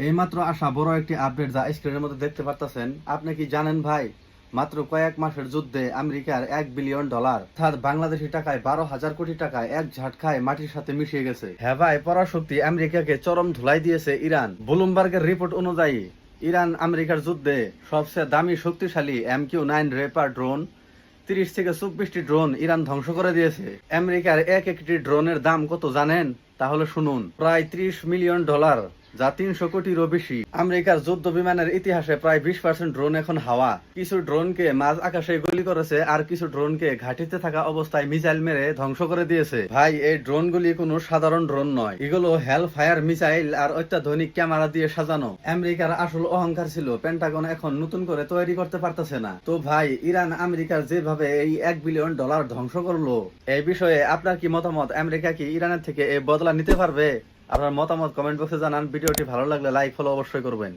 এইমাত্র আসা বড় একটি আপডেট যা স্ক্রিনের মধ্যে দেখতে পারতেছেন। আপনি কি জানেন ভাই, মাত্র কয়েক মাসের যুদ্ধে আমেরিকার $1 বিলিয়ন অর্থাৎ বাংলাদেশি টাকায় 12,000 কোটি টাকায় এক ঝাটকায় মাটির সাথে মিশিয়ে গেছে। হ্যাঁ ভাই, পরাশক্তি আমেরিকাকে চরম ধুলাই দিয়েছে ইরান। ব্লুমবার্গের রিপোর্ট অনুযায়ী ইরান আমেরিকার যুদ্ধে সবচেয়ে দামি শক্তিশালী MQ-9 রেপার ড্রোন 30 থেকে 24টি ড্রোন ইরান ধ্বংস করে দিয়েছে। আমেরিকার এক একটি ড্রোনের দাম কত জানেন? তাহলে শুনুন, প্রায় $30 মিলিয়ন, যা 300 কোটিরও বেশি। আমেরিকার যুদ্ধ বিমানের ইতিহাসে প্রায় 20% ড্রোন এখন হাওয়া। কিছু ড্রোনকে মাঝ আকাশে গুলি করেছে, আর কিছু ড্রোনকে ঘাঁটিতে থাকা অবস্থায় মিসাইল মেরে ধ্বংস করে দিয়েছে। ভাই, এই ড্রোনগুলি কোনো সাধারণ ড্রোন নয়, এগুলো হেল ফায়ার মিসাইল আর অত্যাধুনিক ক্যামেরা দিয়ে সাজানো। আমেরিকার আসল অহংকার ছিল পেন্টাগন এখন নতুন করে তৈরি করতে পারতেছে না। তো ভাই, ইরান আমেরিকার যেভাবে এই $1 বিলিয়ন ধ্বংস করলো, এই বিষয়ে আপনার কি মতামত? আমেরিকা কি ইরানের থেকে এই বদলা নিতে পারবে? আপনার মতামত কমেন্ট বক্সে জানান। ভিডিওটি ভালো লাগলে লাইক ফলো অবশ্যই করবেন।